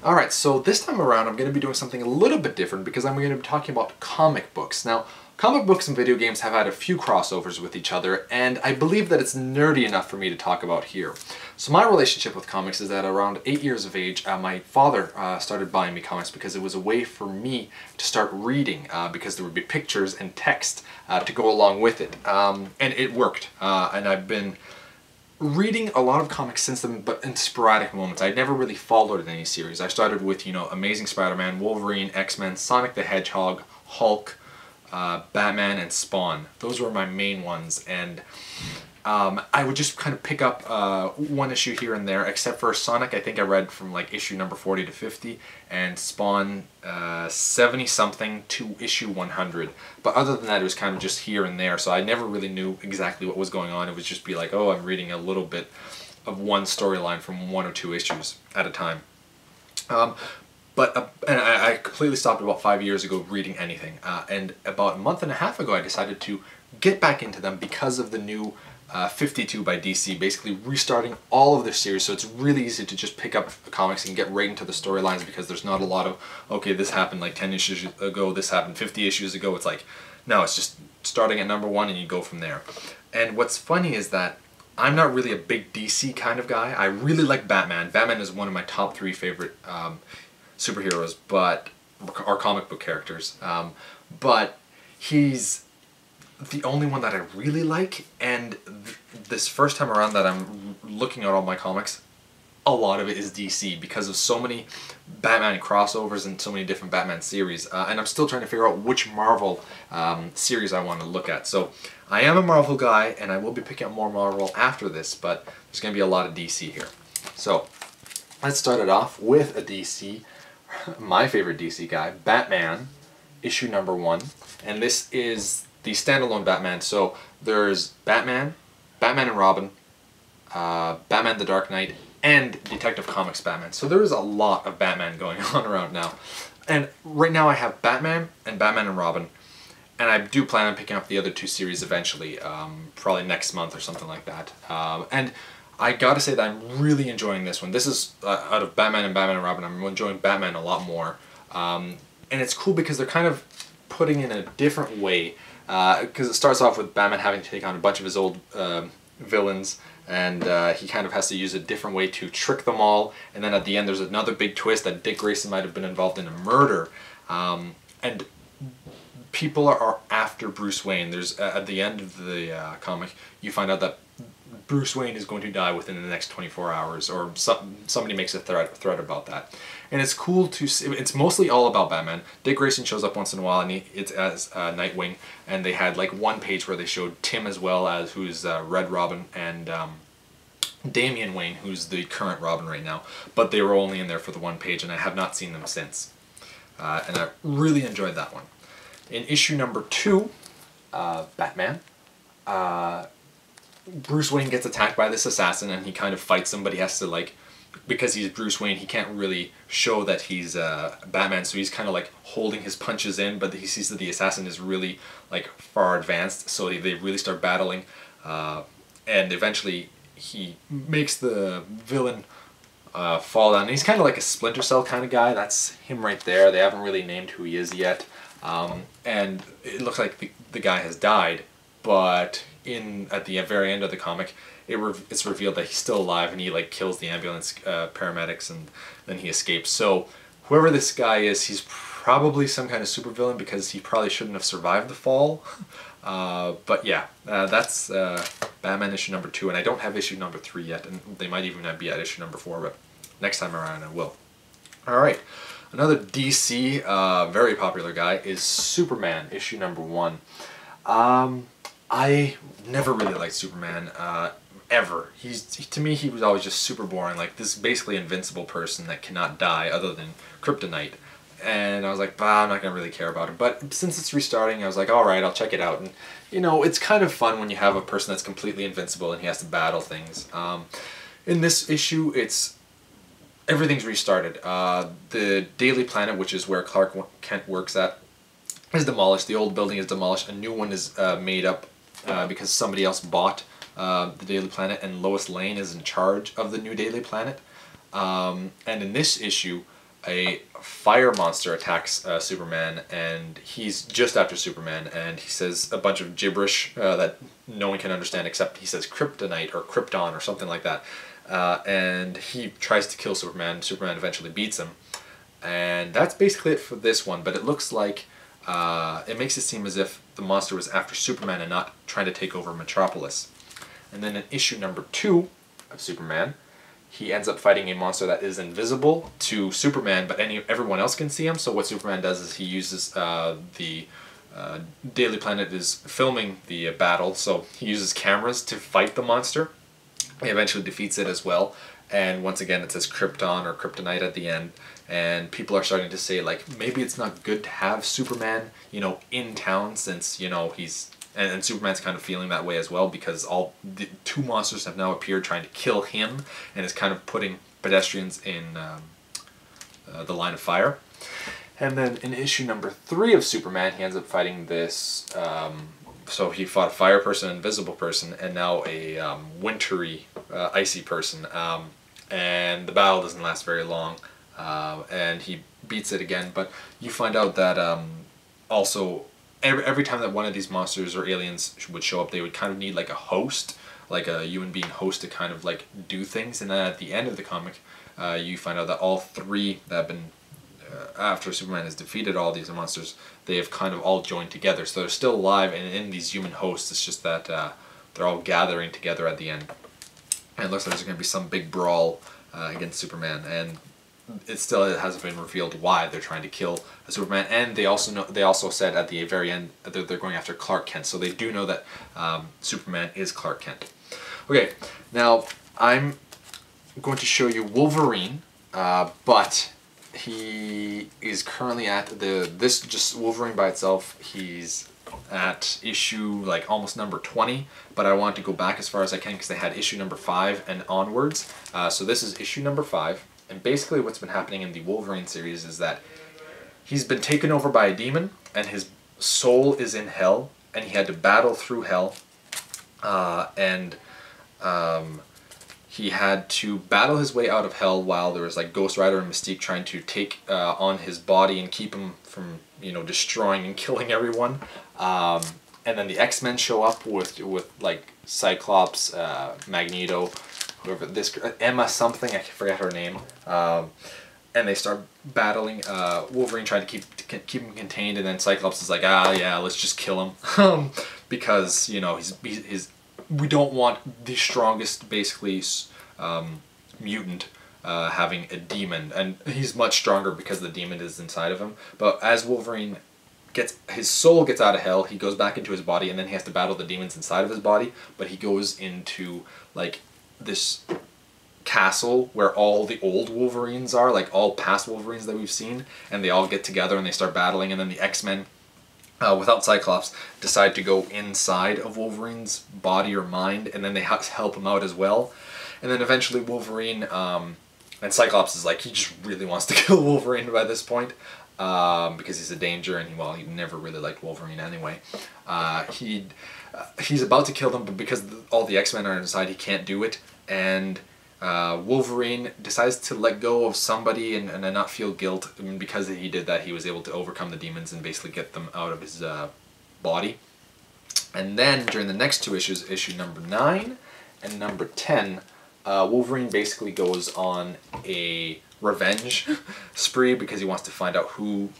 Alright, so this time around I'm going to be doing something a little bit different because I'm going to be talking about comic books. Now, comic books and video games have had a few crossovers with each other, and I believe that it's nerdy enough for me to talk about here. So my relationship with comics is that around 8 years of age, my father started buying me comics because it was a way for me to start reading, because there would be pictures and text to go along with it. And it worked, and I've been reading a lot of comics since then, but in sporadic moments. I never really followed any series. I started with, Amazing Spider-Man, Wolverine, X-Men, Sonic the Hedgehog, Hulk, Batman, and Spawn. Those were my main ones, and I would just kind of pick up one issue here and there, except for Sonic. I think I read from like issue number 40 to 50, and Spawn 70-something to issue 100. But other than that, it was kind of just here and there, so I never really knew exactly what was going on. It would just be like, oh, I'm reading a little bit of one storyline from one or two issues at a time. And I completely stopped about 5 years ago reading anything, and about a month and a half ago I decided to get back into them because of the new 52 by DC, basically restarting all of their series. So it's really easy to just pick up the comics and get right into the storylines, because there's not a lot of, okay, this happened like 10 issues ago, this happened 50 issues ago. It's like, no, it's just starting at number one and you go from there. And what's funny is that I'm not really a big DC kind of guy. I really like Batman. Batman is one of my top 3 favorite superheroes, or comic book characters. But he's the only one that I really like, and this first time around that I'm looking at all my comics, a lot of it is DC because of so many Batman crossovers and so many different Batman series, and I'm still trying to figure out which Marvel series I want to look at. So I am a Marvel guy, and I will be picking up more Marvel after this, but there's going to be a lot of DC here. So let's start it off with a DC, my favorite DC guy, Batman, issue number 1, and this is the standalone Batman. So there's Batman, Batman and Robin, Batman the Dark Knight, and Detective Comics Batman. So there is a lot of Batman going on around now. And right now I have Batman and Robin, and I do plan on picking up the other 2 series eventually, probably next month or something like that. And I gotta say that I'm really enjoying this one. This is, out of Batman and Robin, I'm enjoying Batman a lot more. And it's cool because they're kind of putting in a different way, because it starts off with Batman having to take on a bunch of his old villains, and he kind of has to use a different way to trick them all, and then at the end there's another big twist that Dick Grayson might have been involved in a murder, and people are after Bruce Wayne. There's at the end of the comic, you find out that Bruce Wayne is going to die within the next 24 hours, or somebody makes a threat about that. And it's cool to see. It's mostly all about Batman. Dick Grayson shows up once in a while, and it's as Nightwing, and they had like one page where they showed Tim as well, as who's Red Robin, and Damian Wayne, who's the current Robin right now, but they were only in there for the one page, and I have not seen them since. And I really enjoyed that one. In issue number 2, Batman, Bruce Wayne gets attacked by this assassin, and he kind of fights him, but he has to, like, because he's Bruce Wayne, he can't really show that he's Batman, so he's kind of like holding his punches in, but he sees that the assassin is really like far advanced, so they really start battling, and eventually he makes the villain fall down. And he's kind of like a Splinter Cell kind of guy. That's him right there. They haven't really named who he is yet, and it looks like the guy has died, but at the very end of the comic, it's revealed that he's still alive, and he like kills the ambulance paramedics, and then he escapes. So whoever this guy is, he's probably some kind of supervillain, because he probably shouldn't have survived the fall. But yeah, that's Batman issue number 2, and I don't have issue number 3 yet, and they might even be at issue number 4, but next time around I will. Alright, another DC very popular guy is Superman, issue number 1. I never really liked Superman, ever. To me, he was always just super boring, like this basically invincible person that cannot die other than kryptonite. And I was like, bah, I'm not going to really care about it. But since it's restarting, I was like, alright, I'll check it out. And, it's kind of fun when you have a person that's completely invincible and he has to battle things. In this issue, everything's restarted. The Daily Planet, which is where Clark Kent works at, is demolished. The old building is demolished. A new one is made up because somebody else bought the Daily Planet, and Lois Lane is in charge of the new Daily Planet. And in this issue, a fire monster attacks Superman, and he's just after Superman, and he says a bunch of gibberish that no one can understand except he says kryptonite or krypton or something like that. And he tries to kill Superman. Superman eventually beats him. And that's basically it for this one, but it looks like it makes it seem as if the monster was after Superman and not trying to take over Metropolis. And then in issue number 2 of Superman, he ends up fighting a monster that is invisible to Superman, but everyone else can see him. So what Superman does is he uses the Daily Planet is filming the battle, so he uses cameras to fight the monster. He eventually defeats it as well, and once again it says Krypton or Kryptonite at the end, and people are starting to say like maybe it's not good to have Superman, you know, in town, since, you know, he's and Superman's kind of feeling that way as well, because all the 2 monsters have now appeared trying to kill him, and is kind of putting pedestrians in the line of fire. And then in issue number 3 of Superman, he ends up fighting this. So he fought a fire person, an invisible person, and now a wintry, icy person. And the battle doesn't last very long, and he beats it again. But you find out that also every time that one of these monsters or aliens would show up, they would kind of need like a host, like a human being host to kind of like do things. And then at the end of the comic, you find out that all 3 that have been after Superman has defeated all these monsters, they have kind of all joined together. So they're still alive and in these human hosts. It's just that they're all gathering together at the end. And it looks like there's going to be some big brawl against Superman. And it hasn't been revealed why they're trying to kill Superman. And they also said at the very end that they're going after Clark Kent. So they do know that Superman is Clark Kent. Okay, now I'm going to show you Wolverine, but he is currently at just Wolverine by itself. He's at issue like almost number 20, but I want to go back as far as I can because they had issue number 5 and onwards. So this is issue number 5, and basically what's been happening in the Wolverine series is that he's been taken over by a demon, and his soul is in hell, and he had to battle through hell, he had to battle his way out of hell while there was like Ghost Rider and Mystique trying to take on his body and keep him from, you know, destroying and killing everyone. And then the X-Men show up with like Cyclops, Magneto, whoever this Emma something, I forget her name. And they start battling. Wolverine trying to keep him contained, and then Cyclops is like, yeah, let's just kill him, because, you know, we don't want the strongest, basically, mutant having a demon, and he's much stronger because the demon is inside of him. But as Wolverine his soul gets out of hell, he goes back into his body, and then he has to battle the demons inside of his body. But he goes into like this castle where all the old Wolverines are, like all past Wolverines that we've seen, and they all get together and they start battling, and then the X-Men, without Cyclops, decide to go inside of Wolverine's body or mind, and then they help him out as well. And then eventually Wolverine, and Cyclops is like, he just really wants to kill Wolverine by this point, because he's a danger, and he never really liked Wolverine anyway. He's about to kill them, but because all the X-Men are inside, he can't do it, and Wolverine decides to let go of somebody and not feel guilt, and because he did that, he was able to overcome the demons and basically get them out of his body. And then during the next 2 issues, issue number 9 and number 10, Wolverine basically goes on a revenge spree because he wants to find out who,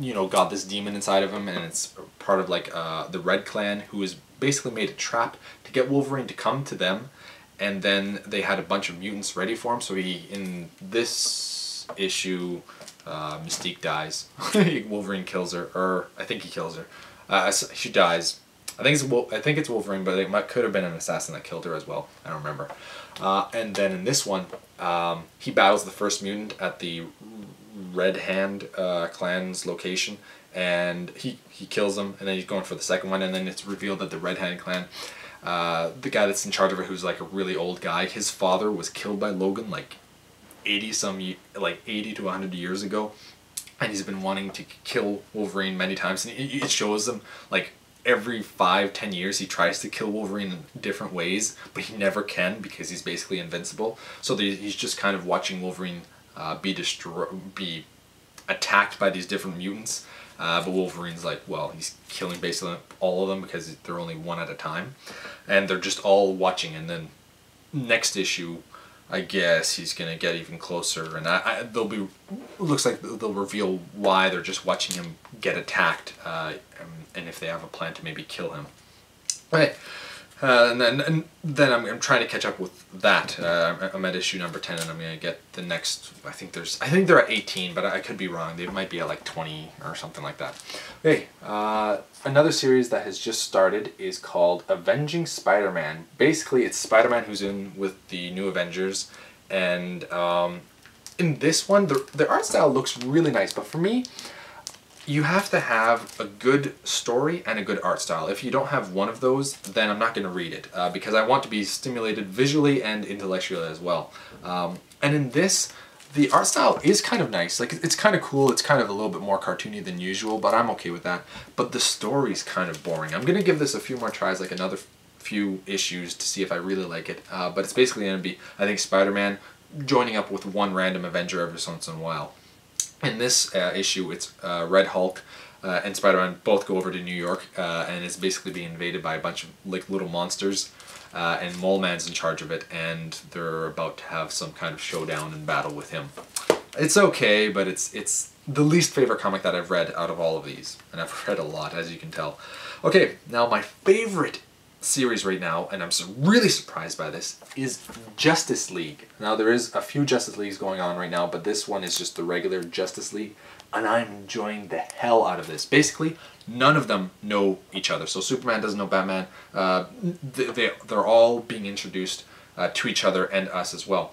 you know, got this demon inside of him, and it's part of like the Red Clan, who has basically made a trap to get Wolverine to come to them. And then they had a bunch of mutants ready for him, so in this issue, Mystique dies. Wolverine kills her, or I think he kills her. She dies. I think it's Wolverine, but it could have been an assassin that killed her as well. I don't remember. And then in this one, he battles the first mutant at the Red Hand clan's location, and he kills him, and then he's going for the second one, and then it's revealed that the Red Hand clan, the guy that's in charge of it, who's like a really old guy, his father was killed by Logan like 80 to 100 years ago, and he's been wanting to kill Wolverine many times, and it shows him like every 5-10 years he tries to kill Wolverine in different ways, but he never can because he's basically invincible. So he's just kind of watching Wolverine be attacked by these different mutants. But Wolverine's like, well, he's killing basically all of them because they're only one at a time. And they're just all watching. And then next issue, I guess he's going to get even closer. And looks like they'll reveal why they're just watching him get attacked. And if they have a plan to maybe kill him. Okay. And then I'm trying to catch up with that. I'm at issue number 10, and I'm gonna get the next. I think they're at 18, but I could be wrong. They might be at like 20 or something like that. Okay, another series that has just started is called Avenging Spider-Man. Basically, it's Spider-Man who's in with the new Avengers, and in this one, the art style looks really nice. But for me, you have to have a good story and a good art style. If you don't have one of those, then I'm not going to read it because I want to be stimulated visually and intellectually as well. And in this, the art style is kind of nice. Like, it's kind of cool. It's kind of a little bit more cartoony than usual, but I'm okay with that. But the story's kind of boring. I'm going to give this a few more tries, like another few issues to see if I really like it. But it's basically going to be, I think, Spider-Man joining up with one random Avenger every once in a while. In this issue, it's Red Hulk and Spider-Man both go over to New York, and it's basically being invaded by a bunch of like little monsters, and Mole Man's in charge of it, and they're about to have some kind of showdown and battle with him. It's okay, but it's the least favorite comic that I've read out of all of these, and I've read a lot, as you can tell. Okay, now my favorite series right now, and I'm really surprised by this, is Justice League. Now there is a few Justice Leagues going on right now, but this one is just the regular Justice League, and I'm enjoying the hell out of this. Basically, none of them know each other. So Superman doesn't know Batman. They're all being introduced to each other and us as well.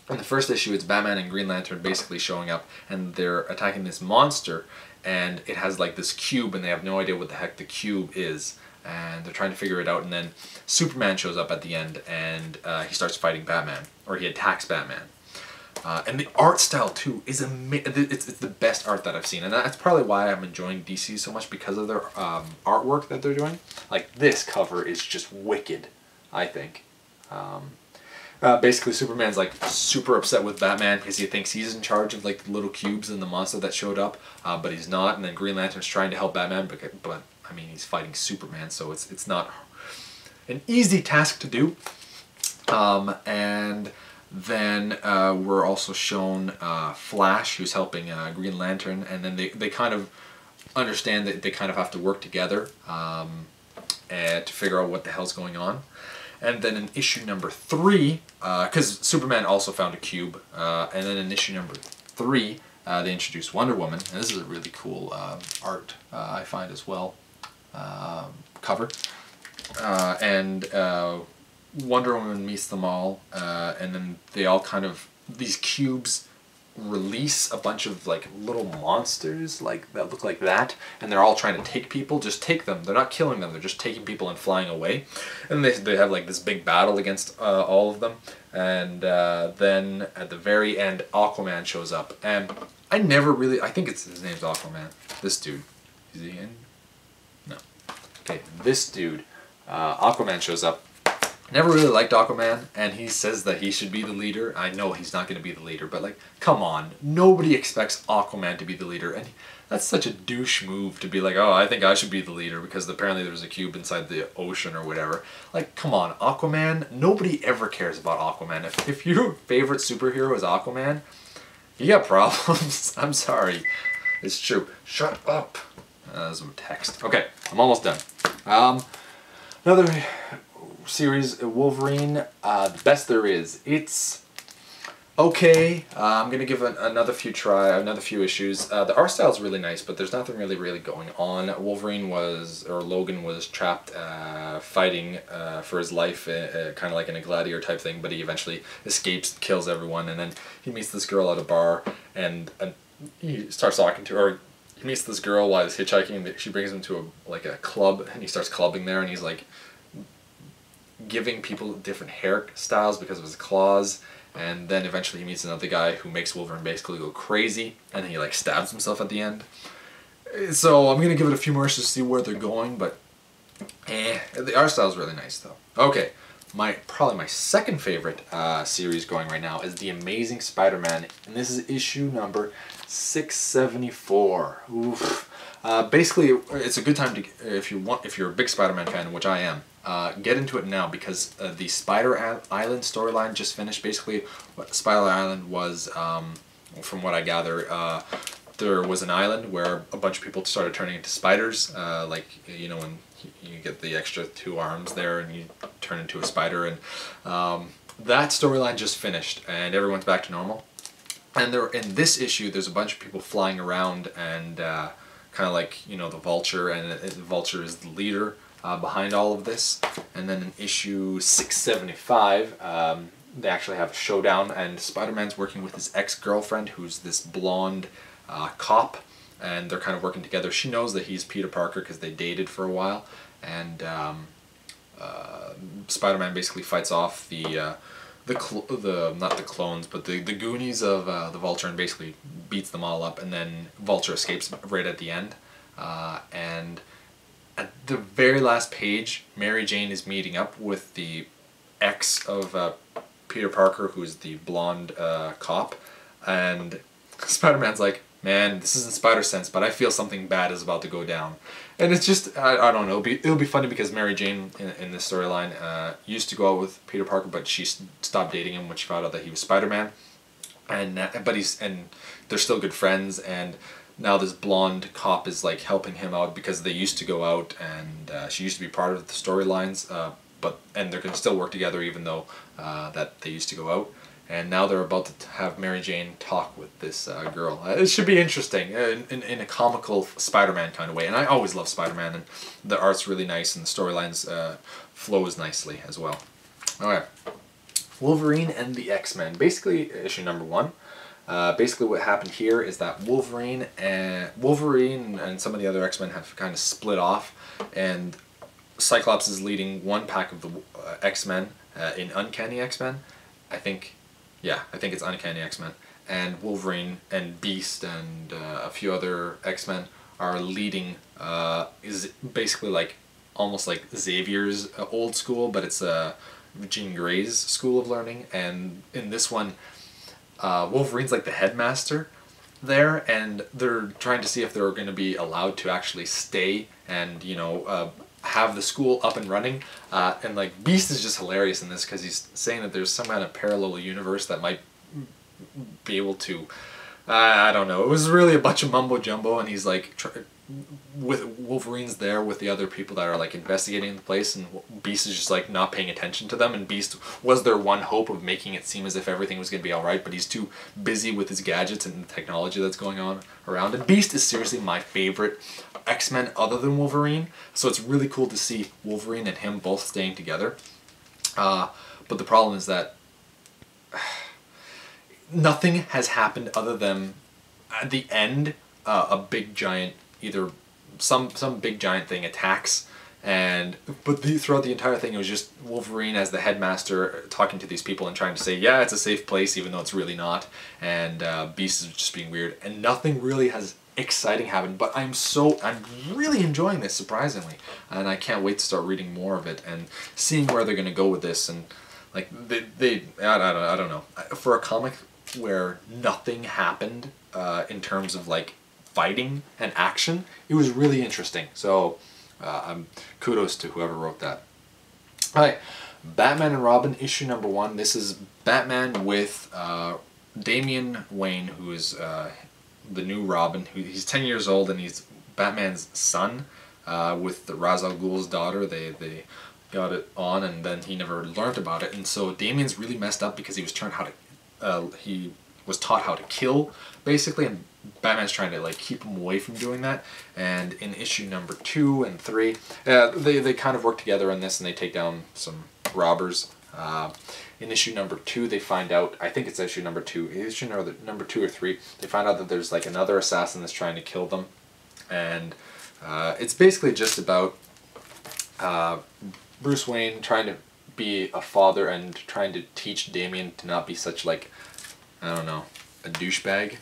In the first issue, it's Batman and Green Lantern basically showing up, and they're attacking this monster, and it has like this cube, and they have no idea what the heck the cube is. And they're trying to figure it out, and then Superman shows up at the end, and he starts fighting Batman, or he attacks Batman. And the art style too is it's the best art that I've seen, and that's probably why I'm enjoying DC so much, because of their artwork that they're doing. Like, this cover is just wicked, I think. Basically, Superman's like super upset with Batman because he thinks he's in charge of like the little cubes and the monster that showed up, but he's not. And then Green Lantern's trying to help Batman, but I mean, he's fighting Superman, so it's not an easy task to do. And then we're also shown Flash, who's helping Green Lantern, and then they kind of understand that they kind of have to work together to figure out what the hell's going on. And then in issue number 3, because Superman also found a cube, and then in issue number 3, they introduced Wonder Woman, and this is a really cool art, I find, as well, cover. And Wonder Woman meets them all, and then they all kind of, these cubes release a bunch of like little monsters like that look like that, and they're all trying to take people. Just take them. They're not killing them, they're just taking people and flying away. And they have like this big battle against all of them, and then at the very end Aquaman shows up, and I think his name's Aquaman. This dude, is he in? No. Okay, this dude, Aquaman shows up. Never really liked Aquaman, and he says that he should be the leader. I know he's not going to be the leader, but like, come on. Nobody expects Aquaman to be the leader, and that's such a douche move to be like, oh, I think I should be the leader because apparently there's a cube inside the ocean or whatever. Like, come on, Aquaman, nobody ever cares about Aquaman. If your favorite superhero is Aquaman, you got problems. I'm sorry. It's true. Shut up. That's some text. Okay, I'm almost done. Another series, Wolverine, the best there is. It's okay. I'm gonna give another few issues. The art style is really nice, but there's nothing really going on. Logan was trapped fighting for his life, kind of like in a gladiator type thing, but he eventually escapes, kills everyone, and then he meets this girl at a bar, and he starts talking to her. He meets this girl while he's hitchhiking. She brings him to a club, and he starts clubbing there, and he's like giving people different hairstyles because of his claws, and then eventually he meets another guy who makes Wolverine basically go crazy, and then he like stabs himself at the end. So I'm gonna give it a few more to see where they're going, but the art style is really nice though. Okay, probably my second favorite series going right now is the Amazing Spider-Man, and this is issue number 674. Oof. Basically, it's a good time to, if you're a big Spider-Man fan, which I am, get into it now, because the Spider Island storyline just finished. Basically, what Spider Island was, from what I gather, there was an island where a bunch of people started turning into spiders, like, you know, when you get the extra 2 arms there and you turn into a spider, and that storyline just finished and everyone's back to normal. And there, in this issue, there's a bunch of people flying around, and kind of like, you know, the Vulture, and the Vulture is the leader behind all of this. And then in issue 675, they actually have a showdown, and Spider-Man's working with his ex-girlfriend, who's this blonde cop, and they're kind of working together. She knows that he's Peter Parker because they dated for a while, and Spider-Man basically fights off the not the clones, but the Goonies of the Vulture, and basically beats them all up, and then Vulture escapes right at the end. And at the very last page, Mary Jane is meeting up with the ex of Peter Parker, who's the blonde cop, and Spider-Man's like, man, this isn't Spider-Sense, but I feel something bad is about to go down. And it's just, I don't know, it'll be funny, because Mary Jane in this storyline used to go out with Peter Parker, but she stopped dating him when she found out that he was Spider-Man. And they're still good friends, and now this blonde cop is like helping him out because they used to go out, and she used to be part of the storylines, and they're going to still work together even though that they used to go out. And now they're about to have Mary Jane talk with this girl. It should be interesting, in a comical Spider-Man kind of way. And I always love Spider-Man, and the art's really nice, and the storylines flows nicely as well. Alright, Wolverine and the X-Men. Basically, issue number 1. Basically what happened here is that Wolverine and some of the other X-Men have kind of split off, and Cyclops is leading one pack of the X-Men in Uncanny X-Men. I think it's Uncanny X-Men, and Wolverine and Beast and a few other X-Men are leading, is basically like, almost like Xavier's old school, but it's Jean Grey's school of learning. And in this one, Wolverine's like the headmaster there, and they're trying to see if they're going to be allowed to actually stay and, you know, have the school up and running. And like, Beast is just hilarious in this, because he's saying that there's some kind of parallel universe that might be able to, I don't know, it was really a bunch of mumbo jumbo, and he's like, with Wolverine's there with the other people that are like investigating the place, and Beast is just like not paying attention to them, and Beast was their one hope of making it seem as if everything was going to be alright, but he's too busy with his gadgets and the technology that's going on around. And Beast is seriously my favorite X-Men other than Wolverine, so it's really cool to see Wolverine and him both staying together. But the problem is that nothing has happened other than at the end, a big giant, either some big giant thing attacks, but throughout the entire thing it was just Wolverine as the headmaster talking to these people and trying to say, yeah, it's a safe place, even though it's really not, and Beast is just being weird, and nothing really has exciting happened. But I'm really enjoying this, surprisingly, and I can't wait to start reading more of it and seeing where they're gonna go with this. And like, I don't know, for a comic where nothing happened in terms of like fighting and action, it was really interesting. So kudos to whoever wrote that. Alright, Batman and Robin, issue number 1. This is Batman with Damian Wayne, who is the new Robin. He's 10 years old, and he's Batman's son, with the Ra's al Ghul's daughter. They got it on, and then he never learned about it, and so Damian's really messed up because he was taught how to kill, basically, and Batman's trying to like keep him away from doing that. And in issue number 2 and 3, they kind of work together on this, and they take down some robbers. In issue number 2, they find out, I think it's issue number 2, issue number 2 or 3, they find out that there's like another assassin that's trying to kill them, and it's basically just about Bruce Wayne trying to be a father and trying to teach Damian to not be such like, I don't know, a douchebag,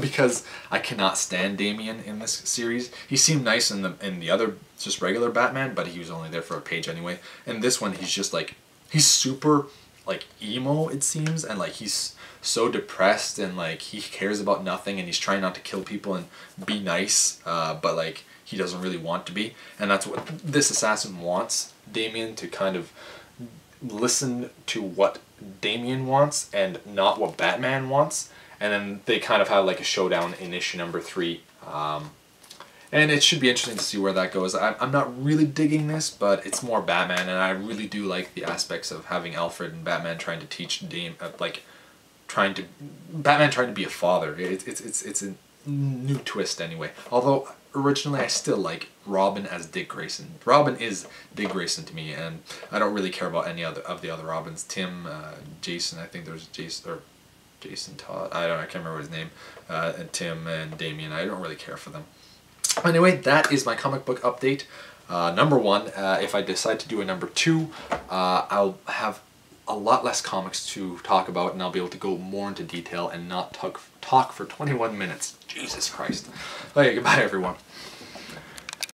because I cannot stand Damian in this series. He seemed nice in the other just regular Batman, but he was only there for a page anyway. In this one, he's just like he's super like emo, it seems, and like he's so depressed, and like he cares about nothing, and he's trying not to kill people and be nice, but like he doesn't really want to be, and that's what this assassin wants Damian to kind of listen to what Damian wants and not what Batman wants, and then they kind of have like a showdown in issue number 3. And it should be interesting to see where that goes. I'm not really digging this, but it's more Batman, and I really do like the aspects of having Alfred and Batman trying to teach Batman trying to be a father. It's a new twist anyway. Although originally I still like Robin as Dick Grayson. Robin is Dick Grayson to me, and I don't really care about any other of the other Robins. Tim, Jason, I think there's Jason or Jason Todd. I can't remember his name. And Tim and Damian. I don't really care for them. Anyway, that is my comic book update. Number 1, if I decide to do a number 2, I'll have a lot less comics to talk about, and I'll be able to go more into detail and not talk for 21 minutes. Jesus Christ. Okay, goodbye everyone.